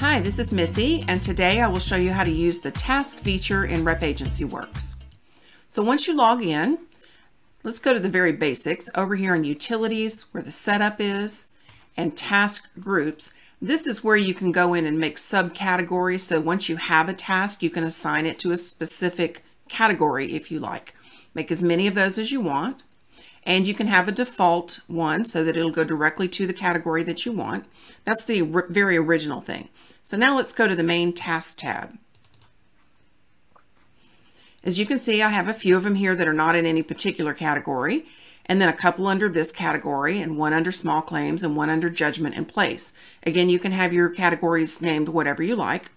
Hi, this is Missy, and today I will show you how to use the task feature in repagencyworks. So once you log in, let's go to the very basics. Over here in Utilities, where the setup is, and Task Groups, this is where you can go in and make subcategories. So once you have a task, you can assign it to a specific category if you like. Make as many of those as you want. And you can have a default one so that it'll go directly to the category that you want. That's the very original thing. So now let's go to the main task tab. As you can see, I have a few of them here that are not in any particular category, and then a couple under this category, and one under small claims, and one under judgment in place. Again, you can have your categories named whatever you like.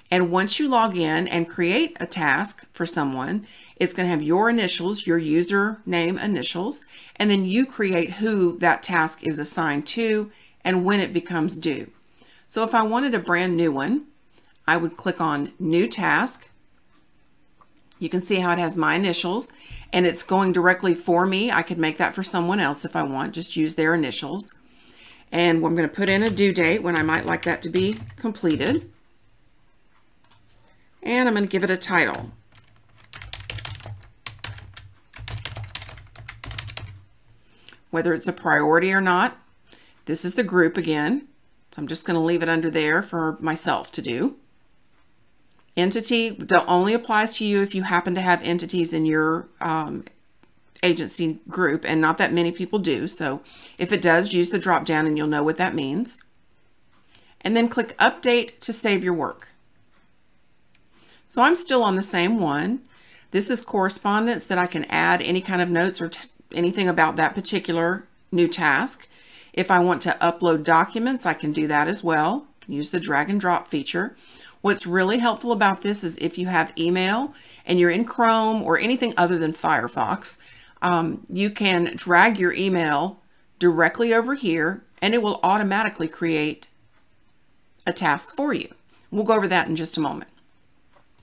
And once you log in and create a task for someone, it's going to have your initials, your username initials, and then you create who that task is assigned to and when it becomes due. So if I wanted a brand new one, I would click on New Task. You can see how it has my initials and it's going directly for me. I could make that for someone else if I want, just use their initials. And I'm going to put in a due date when I might like that to be completed. And I'm going to give it a title. Whether it's a priority or not, this is the group again. So I'm just going to leave it under there for myself to do. Entity only applies to you if you happen to have entities in your agency group, and not that many people do. So if it does, use the drop down and you'll know what that means. And then click Update to save your work. So I'm still on the same one. This is correspondence that I can add any kind of notes or anything about that particular new task. If I want to upload documents, I can do that as well. I can use the drag and drop feature. What's really helpful about this is if you have email and you're in Chrome or anything other than Firefox, you can drag your email directly over here and it will automatically create a task for you. We'll go over that in just a moment.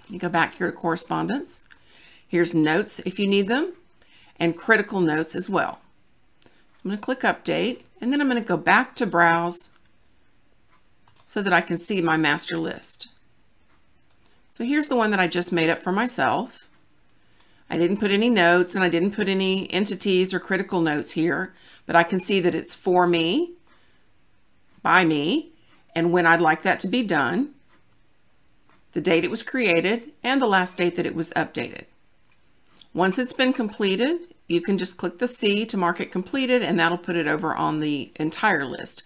You go back here to correspondence. Here's notes if you need them, and critical notes as well. So I'm going to click Update, and then I'm going to go back to Browse so that I can see my master list. So here's the one that I just made up for myself. I didn't put any notes and I didn't put any entities or critical notes here, but I can see that it's for me, by me, and when I'd like that to be done, the date it was created, and the last date that it was updated. Once it's been completed, you can just click the C to mark it completed, and that'll put it over on the entire list.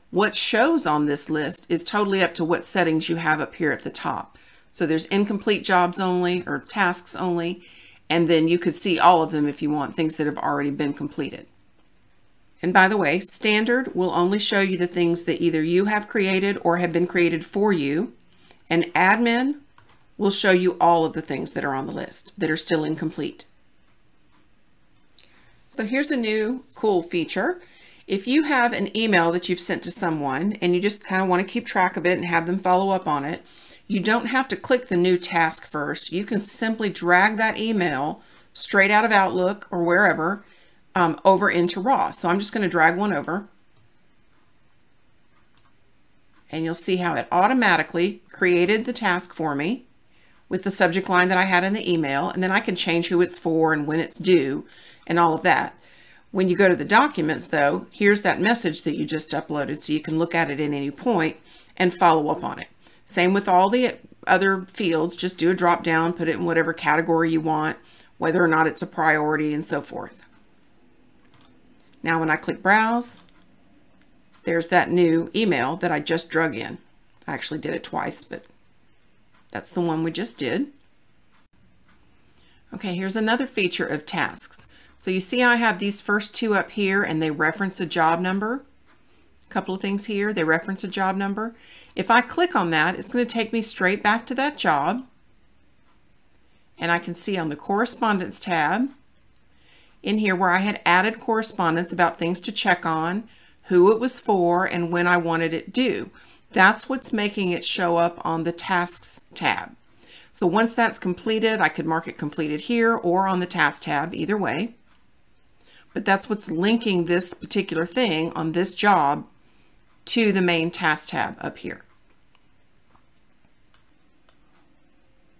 What shows on this list is totally up to what settings you have up here at the top. So there's incomplete jobs only or tasks only, and then you could see all of them if you want, things that have already been completed. And by the way, standard will only show you the things that either you have created or have been created for you, and admin will show you all of the things that are on the list that are still incomplete. So here's a new cool feature. If you have an email that you've sent to someone and you just kind of want to keep track of it and have them follow up on it, you don't have to click the new task first. You can simply drag that email straight out of Outlook or wherever over into Raw. So I'm just going to drag one over. And you'll see how it automatically created the task for me with the subject line that I had in the email. And then I can change who it's for and when it's due and all of that. When you go to the documents though, here's that message that you just uploaded, so you can look at it at any point and follow up on it. Same with all the other fields, just do a drop down, put it in whatever category you want, whether or not it's a priority and so forth. Now when I click Browse, there's that new email that I just drug in. I actually did it twice, but that's the one we just did. Okay, here's another feature of tasks. So you see I have these first two up here and they reference a job number. A couple of things here, they reference a job number. If I click on that, it's going to take me straight back to that job. And I can see on the correspondence tab in here where I had added correspondence about things to check on, who it was for, and when I wanted it due. That's what's making it show up on the Tasks tab. So once that's completed, I could mark it completed here or on the Task tab, either way. But that's what's linking this particular thing on this job to the main Task tab up here.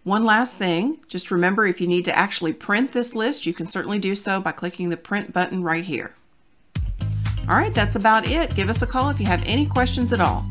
One last thing, just remember if you need to actually print this list, you can certainly do so by clicking the print button right here. All right, that's about it. Give us a call if you have any questions at all.